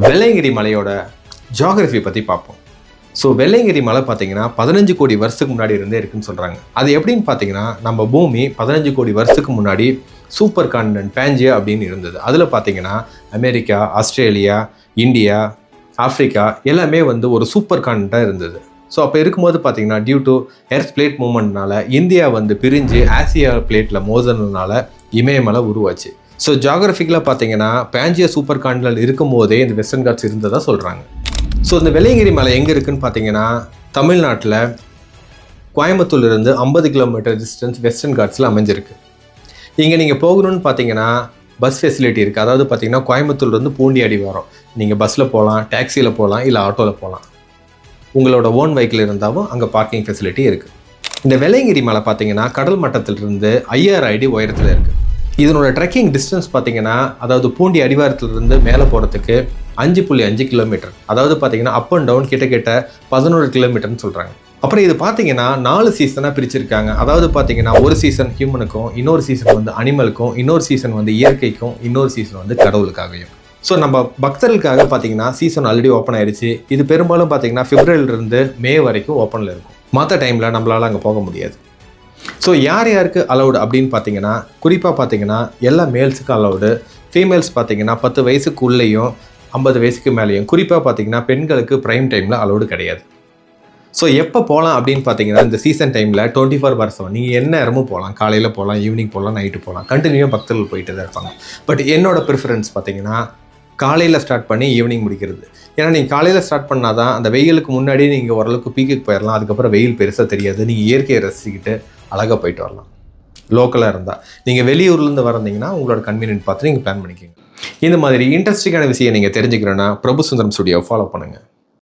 வெள்ளையங்கிரி மலையோட ஜியாகிரஃபி பற்றி பார்ப்போம். ஸோ வெள்ளையங்கிரி மலை பார்த்தீங்கன்னா 15 கோடி வருஷத்துக்கு முன்னாடி இருந்தே இருக்குன்னு சொல்கிறாங்க. அது எப்படின்னு பார்த்தீங்கன்னா, நம்ம பூமி 15 கோடி வருஷத்துக்கு முன்னாடி சூப்பர் கான்டினென்ட் பேஞ்சியா அப்படின்னு இருந்தது. அதில் பார்த்தீங்கன்னா அமெரிக்கா, ஆஸ்திரேலியா, இந்தியா, ஆஃப்ரிக்கா எல்லாமே ஒரு சூப்பர் கான்டினென்ட்டாக இருந்தது. ஸோ அப்போ இருக்கும்போது பார்த்தீங்கன்னா, டியூ டு எர்த் பிளேட் மூவ்மெண்ட்னால இந்தியா பிரிஞ்சு ஆசியா பிளேட்டில் மோதினதுனால இமயமலை உருவாச்சு. ஸோ ஜியாகிரபிக்கலாக பார்த்தீங்கன்னா பேஞ்சியா சூப்பர் கான்டினென்ட் இருக்கும் போதே இந்த வெஸ்டர்ன் காட்ஸ் இருந்ததாக சொல்கிறாங்க. ஸோ இந்த வெள்ளையங்கிரி மலை எங்கே இருக்குதுன்னு பார்த்தீங்கன்னா, தமிழ்நாட்டில் கோயம்புத்தூர்லேருந்து 50 கிலோமீட்டர் டிஸ்டன்ஸ் வெஸ்டர்ன் காட்ஸில் அமைஞ்சிருக்கு. இங்கே நீங்கள் போகணும்னு பார்த்தீங்கன்னா பஸ் ஃபெசிலிட்டி இருக்குது. அதாவது பார்த்தீங்கன்னா கோயம்புத்தூர்லேருந்து பூண்டி அடிவாரம் நீங்கள் பஸ்ஸில் போகலாம், டாக்ஸியில் போகலாம், இல்லை ஆட்டோவில் போகலாம். உங்களோட ஓன் வெஹிக்கிள் இருந்தாலும் அங்கே பார்க்கிங் ஃபெசிலிட்டி இருக்குது. இந்த வெள்ளையங்கிரி மலை பார்த்தீங்கன்னா கடல் மட்டத்திலிருந்து 5000 அடி உயரத்தில் இருக்குது. இதனோட ட்ரெக்கிங் டிஸ்டன்ஸ் பார்த்தீங்கன்னா, அதாவது பூண்டி அடிவாரத்திலிருந்து மேலே போகிறதுக்கு 5.5 கிலோமீட்டர். அதாவது பார்த்தீங்கன்னா அப் அண்ட் டவுன் கிட்ட 11 கிலோமீட்டர்னு சொல்கிறாங்க. அப்புறம் இது பார்த்தீங்கன்னா 4 சீசனாக பிரிச்சிருக்காங்க. அதாவது பார்த்தீங்கன்னா ஒரு சீசன் ஹியூமனுக்கும், இன்னொரு சீசன் அனிமலுக்கும், இன்னொரு சீசன் இயற்கைக்கும், இன்னொரு சீசன் கடவுளுக்காகவும். ஸோ நம்ம பக்தர்களுக்காக பார்த்தீங்கன்னா சீசன் ஆல்ரெடி ஓப்பன் ஆயிடுச்சு. இது பெரும்பாலும் பார்த்தீங்கன்னா பிப்ரவரியிலிருந்து மே வரைக்கும் ஓப்பனில் இருக்கும். மற்ற டைமில் நம்மளால் அங்கே போக முடியாது. ஸோ யார் யாருக்கு அலவுடு அப்படின்னு பார்த்தீங்கன்னா, குறிப்பாக பார்த்தீங்கன்னா எல்லா மேல்ஸுக்கும் அலவுடு. ஃபீமேல்ஸ் பார்த்தீங்கன்னா 10 வயசுக்குள்ளேயும் 50 வயசுக்கு மேலேயும். குறிப்பாக பார்த்தீங்கன்னா பெண்களுக்கு ப்ரைம் டைமில் அலவுடு கிடையாது. ஸோ எப்போ போகலாம் அப்படின்னு பார்த்தீங்கன்னா, இந்த சீசன் டைமில் 24/7 நீங்கள் என்ன நேரமும் போகலாம். காலையில் போகலாம், ஈவினிங் போகலாம், நைட்டு போகலாம். கண்டினியூவாக பக்தர்கள் போயிட்டு தான் இருப்பாங்க. பட் என்னோட ப்ரிஃபரன்ஸ் பார்த்தீங்கன்னா காலையில் ஸ்டார்ட் பண்ணி ஈவினிங் முடிக்கிறது. ஏன்னா நீங்கள் காலையில் ஸ்டார்ட் பண்ணால் தான் அந்த வெயிலுக்கு முன்னாடி நீங்கள் ஓரளவுக்கு பீக்குக்கு போயிடலாம். அதுக்கப்புறம் வெயில் பெருசாக தெரியாது. நீங்கள் இயற்கையை ரசிச்சுக்கிட்டு அழகாக போயிட்டு வரலாம். லோக்கலாக இருந்தால் நீங்கள் வெளியூர்லேருந்து வரந்தீங்கன்னா உங்களோட கன்வீனியன்ட் பார்த்து நீங்கள் பிளான் பண்ணிக்கிங்க. இந்த மாதிரி இன்ட்ரெஸ்டிங்கான விஷயம் நீங்கள் தெரிஞ்சுக்கிறேன்னா பிரபு சுந்தரம் ஸ்டுடியோ ஃபாலோ பண்ணுங்கள்.